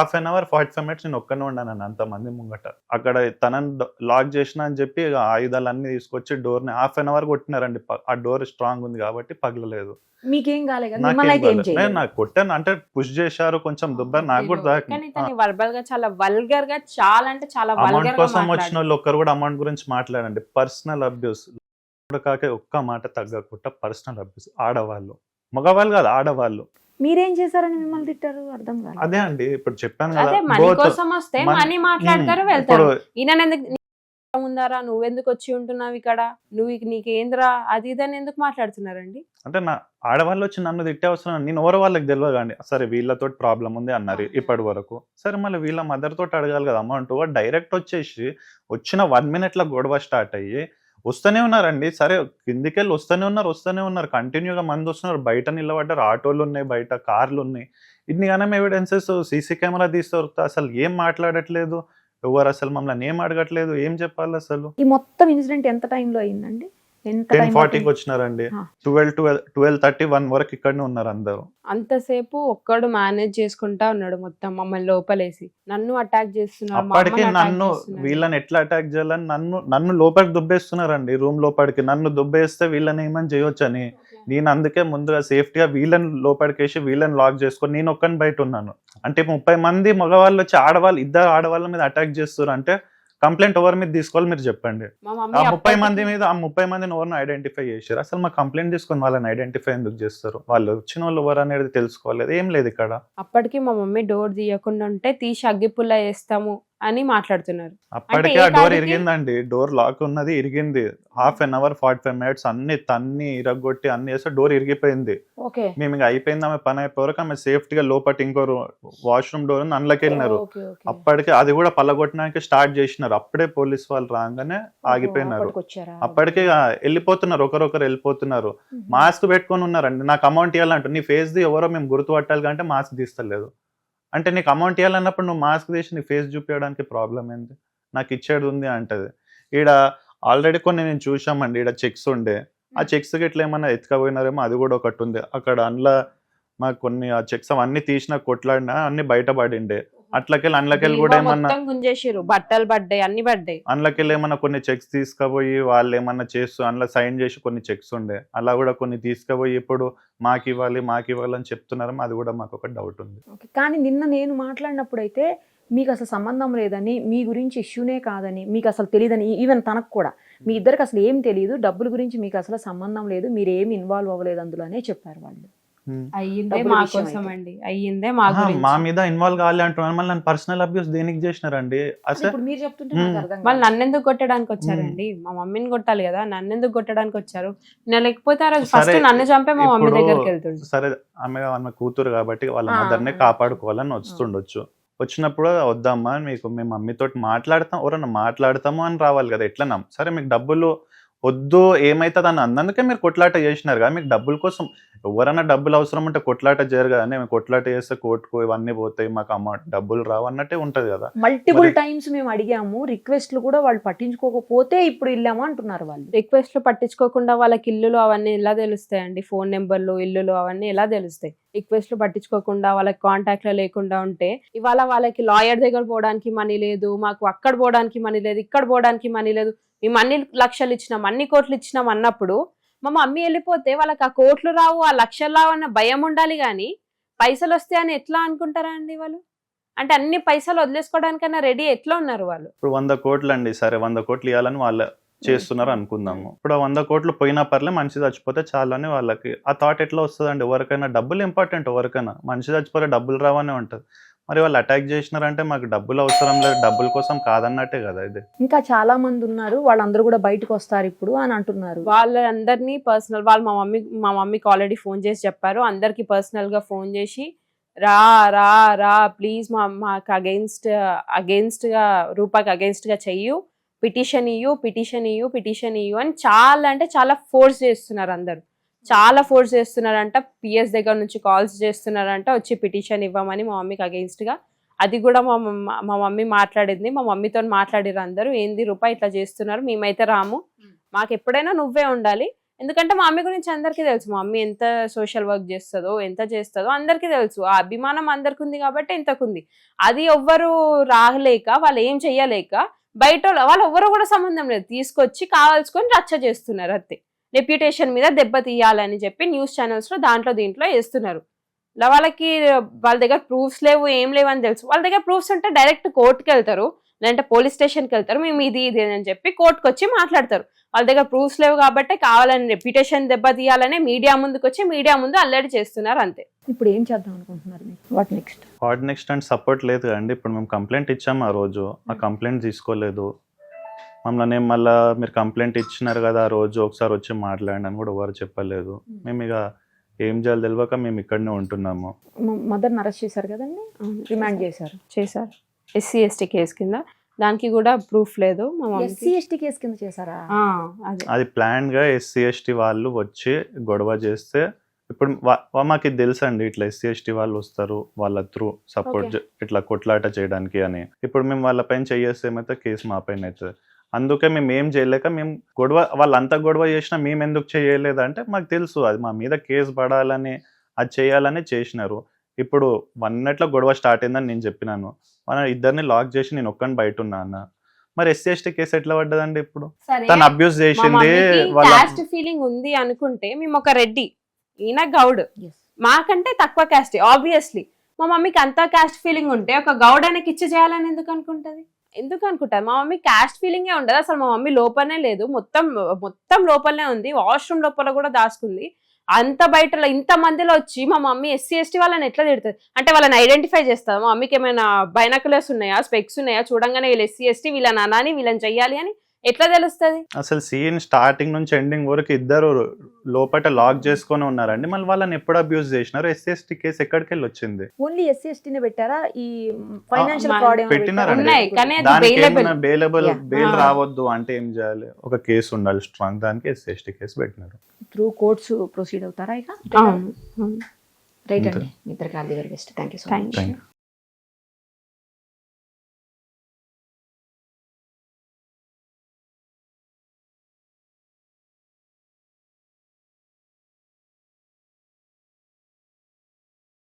1/2 hour 45 minutes నేను ఒక్కనే ఉన్నాను అంతమంది ముంగట. అక్కడ తనని లాక్ చేసిన అని చెప్పి ఆయుధాలన్నీ తీసుకొచ్చి డోర్ ని 1/2 hour కొట్టినారండి. ఆ డోర్ స్ట్రాంగ్ ఉంది కాబట్టి పగలలేదు. మీకేం కాలేదు? నాకు కొట్టాను అంటే పుష్ చేశారు, కొంచెం దుబ్బ నాకు కూడా వర్బల్ గా చాలా వల్గర్ గా, చాలా అంటే చాలా అమౌంట్ కోసం వచ్చిన వాళ్ళు ఒక్కరు కూడా అమౌంట్ గురించి మాట్లాడండి. పర్సనల్ అబ్యూస్ కాక ఒక్క మాట తగ్గకుండా పర్సనల్ అబ్యూస్. ఆడవాళ్ళు, మగవాళ్ళు కాదు, ఆడవాళ్ళు. మీరేం చేశారని మిమ్మల్ని తిట్టారు? అర్థం కాదు. అదే అండి ఇప్పుడు చెప్పాను కదా, మనీ కోసం వస్తే మనీ మాట్లాడతారు, వెళ్తారు. ఈయన ఉందారా, నువ్వెందుకు వచ్చి ఉంటున్నావు ఇక్కడ, నీకేంద్రా అది ఇదని ఎందుకు మాట్లాడుతున్నారండి? అంటే నా ఆడవాళ్ళు వచ్చి నన్ను తిట్టే అవసరం, నేను ఎవరో వాళ్ళకి తెలియదు కానీ సరే వీళ్ళతో ప్రాబ్లం ఉంది అన్నారు ఇప్పటి వరకు, సరే మళ్ళీ వీళ్ళ మదర్ తోటి అడగాలి కదా అమౌంట్. డైరెక్ట్ వచ్చేసి వచ్చిన 1 minute గొడవ స్టార్ట్ అయ్యి వస్తూనే ఉన్నారండి. సరే కిందికెళ్ళి వస్తూనే ఉన్నారు కంటిన్యూగా మంది వస్తున్నారు, బయట నిలబడ్డారు, ఆటోలు ఉన్నాయి, బయట కార్లు ఉన్నాయి, ఇన్నిగానం ఎవిడెన్సెస్, సీసీ కెమెరా తీస్తారు, అసలు ఏం మాట్లాడట్లేదు ఎవరు, అసలు మమ్మల్ని ఏం అడగట్లేదు, ఏం చెప్పాలి అసలు. ఈ మొత్తం ఇన్సిడెంట్ ఎంత టైంలో అయిందండి? 10:40కి వచ్చినారండి, 12:30 1 వరకు ఇక్కడనే ఉన్నారు అందరూ. అంతసేపు ఒక్కడు మేనేజ్ చేసుకుంటా ఉన్నాడు మొత్తం మమ్మల్ని లోపలేసి, నన్ను అటాక్ చేస్తున్నారు. అప్పటికి నన్ను వీళ్ళని ఎట్లా అటాక్ చేయాలని నన్ను లోపలికి దుబ్బేస్తున్నారండి, రూమ్ లోపలికి నన్ను దుబ్బేస్తే వీళ్ళని ఏమని చేయొచ్చని. నేను అందుకే ముందుగా సేఫ్టీగా వీళ్ళని లోపలికేసి వీళ్ళని లాక్ చేసుకొని నేను ఒక్కని బయట ఉన్నాను. అంటే 30 మంది మగవాళ్ళు వచ్చి ఇద్దరు ఆడవాళ్ళ మీద అటాక్ చేస్తారు అంటే కంప్లైంట్ ఎవరి మీద తీసుకోవాలి మీరు చెప్పండి. ఆ 30 మంది మీద ఆ 30 మందిని ఎవరిని ఐడెంటిఫై చేశారు, అసలు మా కంప్లైంట్ తీసుకొని వాళ్ళని ఐడెంటిఫై ఎందుకు చేస్తారు, వాళ్ళు వచ్చిన వాళ్ళు ఎవరు అనేది తెలుసుకోలేదు, ఏం లేదు ఇక్కడ. అప్పటికి మా మమ్మీ డోర్ తీయకుండా ఉంటే తీసి అగ్గిపుల్ల వేస్తాము అని మాట్లాడుతున్నారు. అప్పటికే ఆ డోర్ ఇరిగిందండి, డోర్ లాక్ ఉన్నది ఇరిగింది, 1/2 hour 45 minutes అన్ని తన్ని ఇరగొట్టి అన్ని చేస్తే డోర్ ఇరిగిపోయింది. మేము ఇంకా అయిపోయింది, ఆమె పని అయిపోయాక ఆమె సేఫ్టీగా లోపల ఇంకో వాష్రూమ్ డోర్ అందులోకి వెళ్ళినారు. అప్పటికే అది కూడా పల్లగొట్టడానికి స్టార్ట్ చేసినారు, అప్పుడే పోలీస్ వాళ్ళు రాగానే ఆగిపోయినారు. అప్పటికే వెళ్ళిపోతున్నారు, ఒకరొకరు వెళ్ళిపోతున్నారు, మాస్క్ పెట్టుకొని ఉన్నారండి. నాకు అమౌంట్ ఇవ్వాలంటే నీ ఫేస్ ది ఎవరో మేము గుర్తుపట్టాలి అంటే మాస్క్ తీస్తలేదు, అంటే నీకు అమౌంట్ ఇవ్వాలన్నప్పుడు నువ్వు మాస్క్ తీసి నీ ఫేస్ చూపించడానికి ప్రాబ్లం ఏంది, నాకు ఇచ్చేది ఉంది అంటది. ఈడ ఆల్రెడీ కొన్ని నేను చూసామండి, ఈడ చెక్స్ ఉండే, ఆ చెక్స్ ఇట్లా ఏమన్నా ఎత్తుకపోయినారేమో అది కూడా ఒకటి ఉంది అక్కడ. అందులో మాకు కొన్ని ఆ చెక్స్ అవన్నీ తీసిన కొట్లాడినా అన్ని బయటపడిండే, అందులోకెళ్ళి కూడా ఏమన్నా గుంజేసిరు, బట్టలు పడ్డాయి, అన్ని పడ్డాయి. అందులోకెళ్ళి ఏమన్నా కొన్ని చెక్స్ తీసుకుపోయి వాళ్ళు ఏమన్నా చేస్తూ అందులో సైన్ చేసి కొన్ని చెక్స్ ఉండే, అలా కూడా కొన్ని తీసుకుపోయి ఇప్పుడు మాకు ఇవ్వాలి అని చెప్తున్నారు. అది కూడా మాకు ఒక డౌట్ ఉంది. కానీ నిన్న నేను మాట్లాడినప్పుడు అయితే మీకు అసలు సంబంధం లేదని, మీ గురించి ఇష్యూనే కాదని, మీకు అసలు తెలియదని, ఈవెన్ తనకు కూడా మీ ఇద్దరికి అసలు ఏం తెలియదు, డబ్బుల గురించి మీకు అసలు సంబంధం లేదు, మీరు ఏమి ఇన్వాల్వ్ అవ్వలేదు అందులోనే చెప్పారు వాళ్ళు. అయ్యిందే మా కోసం అండి, అయ్యిందే మా గురించి. మా మీద ఇన్వాల్వ్ కావాలి అంటున్నారు, మళ్ళీ నన్ను పర్సనల్ అబ్యూస్ దేనికి చేసినారండి అసలు? మీరు చెప్తుంటే వాళ్ళు నన్నెందుకు కొట్టడానికి వచ్చారండి? మా మమ్మీని కొట్టాలి కదా, నన్నెందుకు కొట్టడానికి వచ్చారు? నేను లేకపోతే ఆ రోజు ఫస్ట్ నన్ను చంపే మా మమ్మీ దగ్గరికి వెళ్తుండే. సరే ఆమె కూతురు కాబట్టి వాళ్ళ మదర్నే కాపాడుకోవాలని వస్తుండొచ్చు, వచ్చినప్పుడు వద్దమ్మా మీకు మేము మమ్మీతో మాట్లాడతాం, ఎవరన్నా మాట్లాడతాము అని రావాలి కదా. ఎట్లా సరే మీకు డబ్బులు వద్దు ఏమైతుంది అని అందుకే మీరు కొట్లాట చేసినారు కదా, మీకు డబ్బుల కోసం ఎవరైనా డబ్బులు అవసరం ఉంటే కొట్లాట చేయరు కదా, మేము కొట్లాట చేస్తే కోర్టుకు ఇవన్నీ పోతాయి, మాకు అమౌంట్ డబ్బులు రావు అన్నట్టే ఉంటది కదా. మల్టిపుల్ టైమ్స్ మేము అడిగాము, రిక్వెస్ట్లు కూడా వాళ్ళు పట్టించుకోకపోతే ఇప్పుడు వెళ్ళాము అంటున్నారు వాళ్ళు. రిక్వెస్ట్లు పట్టించుకోకుండా వాళ్ళకి ఇల్లులు అవన్నీ ఎలా తెలుస్తాయండి? ఫోన్ నెంబర్లు, ఇల్లులు అవన్నీ ఎలా తెలుస్తాయి? రిక్వెస్ట్లు పట్టించుకోకుండా వాళ్ళకి కాంటాక్ట్ లో లేకుండా ఉంటే ఇవాళ వాళ్ళకి లాయర్ దగ్గర పోవడానికి మనీ లేదు, మాకు అక్కడ పోవడానికి మనీ లేదు, ఇక్కడ పోవడానికి మనీ లేదు, మేము అన్ని లక్షలు ఇచ్చినాం, అన్ని కోట్లు ఇచ్చినాం అన్నప్పుడు మా మమ్మీ వెళ్ళిపోతే వాళ్ళకి ఆ కోట్లు రావు, ఆ లక్షలు రావు అన్న భయం ఉండాలి. కానీ పైసలు వస్తాయని ఎట్లా అనుకుంటారా అండి వాళ్ళు? అంటే అన్ని పైసలు వదిలేసుకోవడానికన్నా రెడీ ఎట్లా ఉన్నారు వాళ్ళు? ఇప్పుడు 100 కోట్లు అండి, సరే 100 కోట్లు ఇవ్వాలని వాళ్ళు చేస్తున్నారు అనుకుందాము. ఇప్పుడు 100 కోట్లు పోయినా పర్లే, మనిషి చచ్చిపోతే చాలా అని వాళ్ళకి ఆ థాట్ ఎట్లా వస్తుందండి? ఎవరికైనా డబ్బులు ఇంపార్టెంట్, ఎవరికైనా మనిషి చచ్చిపోతే డబ్బులు రావనే ఉంటుంది. మరి వాళ్ళు అటాక్ చేసినారంటే మాకు డబ్బులు అవసరం లేదు, డబ్బుల కోసం కాదన్నట్టే కదా ఇది. ఇంకా చాలా మంది ఉన్నారు, వాళ్ళందరూ కూడా బయటకు వస్తారు ఇప్పుడు అని అంటున్నారు. వాళ్ళందరినీ పర్సనల్ వాళ్ళు మా మమ్మీకి ఆల్రెడీ ఫోన్ చేసి చెప్పారు, అందరికి పర్సనల్ గా ఫోన్ చేసి రా రా రా ప్లీజ్ మాకు అగెయిన్స్ట్ గా రూపాకి అగెయిన్స్ట్ గా చెయ్యు, పిటిషన్ ఇయ్యు అని చాలా అంటే చాలా ఫోర్స్ చేస్తున్నారు. అందరు చాలా ఫోర్స్ చేస్తున్నారంట, పిఎస్ దగ్గర నుంచి కాల్స్ చేస్తున్నారంట, వచ్చి పిటిషన్ ఇవ్వమని మా మమ్మీకి అగెయిన్స్ట్ గా. అది కూడా మా మమ్మీ మాట్లాడింది, మా మమ్మీతో మాట్లాడారు అందరూ, ఏంది రూపాయి ఇట్లా చేస్తున్నారు, మేమైతే రాము, మాకు ఎప్పుడైనా నువ్వే ఉండాలి. ఎందుకంటే మా మమ్మీ గురించి అందరికీ తెలుసు, మా మమ్మీ ఎంత సోషల్ వర్క్ చేస్తుందో ఎంత చేస్తుందో అందరికీ తెలుసు, ఆ అభిమానం అందరికి ఉంది కాబట్టి ఎంతకుంది. అది ఎవ్వరు రాలేక వాళ్ళు ఏం చెయ్యలేక బయట వాళ్ళు ఎవ్వరు కూడా సంబంధం లేదు, తీసుకొచ్చి కావాల్సుకొని రచ్చ చేస్తున్నారు. అంతే, రెప్యుటేషన్ మీద దెబ్బ తీయాలని చెప్పి న్యూస్ ఛానల్స్ లో దీంట్లో వేస్తున్నారు. వాళ్ళకి వాళ్ళ దగ్గర ప్రూఫ్స్ లేవు, ఏం లేవు అని తెలుసు. వాళ్ళ దగ్గర ప్రూఫ్స్ ఉంటే డైరెక్ట్ కోర్టుకి వెళ్తారు, లేదంటే పోలీస్ స్టేషన్కి వెళ్తారు, మేము ఇది అని చెప్పి కోర్టుకు వచ్చి మాట్లాడతారు. వాళ్ళ దగ్గర ప్రూఫ్స్ లేవు కాబట్టి కావాలని రెప్యుటేషన్ దెబ్బ తీయాలనే మీడియా ముందుకు వచ్చి మీడియా ముందు అల్లడి చేస్తున్నారు. అంతే. ఇప్పుడు ఏం చేద్దాం అనుకుంటున్నారు? వాట్ నెక్స్ట్ అంటే సపోర్ట్ లేదు అండి. ఇప్పుడు మేము కంప్లైంట్ ఇచ్చాము, ఆ రోజు ఆ కంప్లైంట్ తీసుకోలేదు, మమ్మల్ని ఏం మళ్ళీ మీరు కంప్లైంట్ ఇచ్చినారు కదా ఆ రోజు ఒకసారి వచ్చి మాట్లాడండి అని కూడా ఎవరు చెప్పలేదు. మేము ఇక ఏం చేయాలి తెలియక మేము ఇక్కడనే ఉంటున్నాము. మదర్ని అరెస్ట్ చేశారు కదండి, రిమాండ్ చేశారు. ఎస్సీ ఎస్టీ కేసు కింద, దానికి కూడా ప్రూఫ్ లేదు మా ఎస్సీ ఎస్టీ కేసు కింద చేశారా? అది ప్లాన్ గా ఎస్సీ ఎస్టీ వాళ్ళు వచ్చి గొడవ చేస్తే, ఇప్పుడు మాకు ఇది తెలుసు అండి ఇట్లా ఎస్సీ ఎస్టీ వాళ్ళు వస్తారు వాళ్ళ త్రూ సపోర్ట్ ఇట్లా కొట్లాట చేయడానికి అని. ఇప్పుడు మేము వాళ్ళ పైన చేస్తే ఏమైతే కేసు మా పైన అవుతుంది. అందుకే మేము ఏం చేయలేక మేము గొడవ, వాళ్ళంతా గొడవ చేసినా మేము ఎందుకు చేయలేదంటే మాకు తెలుసు అది మా మీద కేసు పడాలని అది చేయాలని చేసినారు. ఇప్పుడు 1 minute గొడవ స్టార్ట్ అయిందని నేను చెప్పినాను, మన ఇద్దరిని లాక్ చేసి నేను ఒక్కని బయట ఉన్నా అన్న. మరి ఎస్సీ ఎస్టీ కేసు ఎట్లా పడ్డదండి? ఇప్పుడు తను అబ్యూస్ చేసింది, కాస్ట్ ఫీలింగ్ ఉంది అనుకుంటే మేము ఒక రెడ్డి, ఈయన గౌడ్, మాకంటే తక్కువ క్యాస్ట్. ఆబ్వియస్లీ మా మమ్మీకి అంతా క్యాస్ట్ ఫీలింగ్ ఉంటే ఒక గౌడ్ ఆయనకి ఇచ్చి చేయాలని ఎందుకు అనుకుంటది? మా మమ్మీ క్యాస్ట్ ఫీలింగే ఉండదు అసలు. మా మమ్మీ లోపలనే లేదు, మొత్తం లోపలనే ఉంది, వాష్రూమ్ లోపల కూడా దాచుకుంది. అంత బయట ఇంత మందిలో వచ్చి మా మమ్మీ ఎస్సీ ఎస్టీ వాళ్ళని ఎట్లా తిడుతుంది అంటే వాళ్ళని ఐడెంటిఫై చేస్తారు. మా మమ్మీకి ఏమైనా బైనాకులర్స్ ఉన్నాయా, స్పెక్స్ ఉన్నాయా, చూడంగానే వీళ్ళు ఎస్సీ ఎస్టీ వీళ్ళని అనాని వీళ్ళని చెయ్యాలి అని ఎట్లా తెలుస్తుంది? అసలు సీన్ స్టార్టింగ్ నుంచి ఎండింగ్ వరకు ఇద్దరు లోపల లాక్ చేసుకొని ఉన్నారండి. మళ్ళీ వాళ్ళని ఎప్పుడు అబ్యూస్ చేసినారు? ఎస్సీ ఎస్టీ కేసు ఎక్కడికి వెళ్ళి వచ్చింది? ఓన్లీ ఎస్సీ ఎస్టీనే పెట్టారా? ఈ ఫైనాన్షియల్ ఫ్రాడ్ పెట్టినారండి. దానికి బెయిల్ రావద్దు అంటే ఏం చేయాలి? ఒక కేసు ఉండాలి స్ట్రాంగ్, దానికి ఎస్సీ ఎస్టీ కేసు పెట్టినారు. త్రూ కోర్ట్స్ ప్రొసీడ్ అవుతారా ఇక? రైట్ అండి, ఇద్దరికి all the very best. Thank you so much.